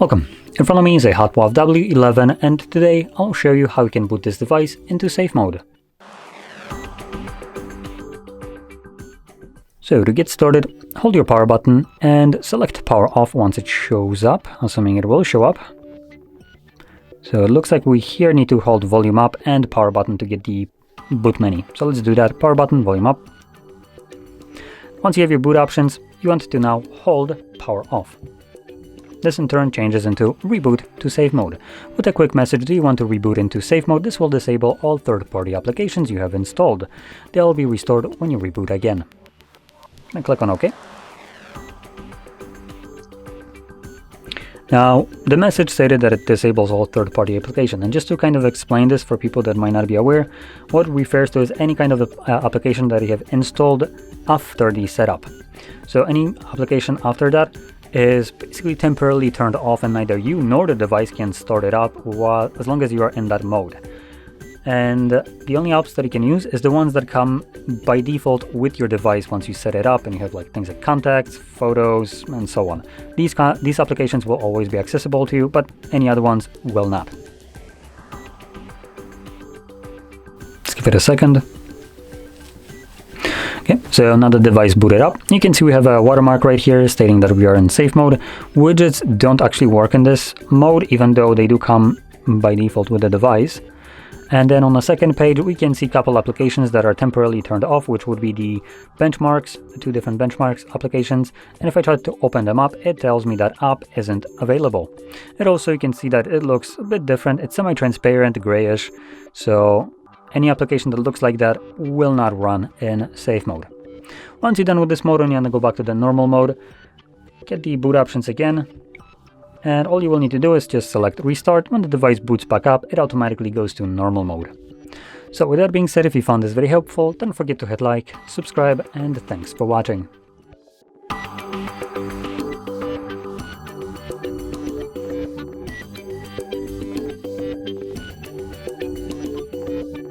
Welcome. In front of me is a HOTWAV W11 and today I'll show you how you can boot this device into safe mode. So to get started, hold your power button and select power off once it shows up, assuming it will show up. So it looks like we here need to hold volume up and power button to get the boot menu. So let's do that. Power button, volume up. Once you have your boot options, you want to now hold power off. This in turn changes into reboot to safe mode. With a quick message, do you want to reboot into safe mode? This will disable all third-party applications you have installed. They'll be restored when you reboot again. And click on OK. Now, the message stated that it disables all third-party applications, and just to kind of explain this for people that might not be aware, what it refers to is any kind of application that you have installed after the setup. So any application after that is basically temporarily turned off, and neither you nor the device can start it up as long as you are in that mode. And the only apps that you can use is the ones that come by default with your device once you set it up, and you have like things like contacts, photos, and so on. These applications will always be accessible to you, but any other ones will not. Let's give it a second. Okay, so now the device booted up. You can see we have a watermark right here stating that we are in safe mode. Widgets don't actually work in this mode, even though they do come by default with the device. And then on the second page, we can see a couple applications that are temporarily turned off, which would be the benchmarks, the two different benchmarks applications. And if I try to open them up, it tells me that app isn't available. And also you can see that it looks a bit different. It's semi-transparent, grayish. So any application that looks like that will not run in safe mode. Once you're done with this mode, you're going to go back to the normal mode, get the boot options again, and all you will need to do is just select restart. When the device boots back up, it automatically goes to normal mode. So with that being said, if you found this very helpful, don't forget to hit like, subscribe, and thanks for watching.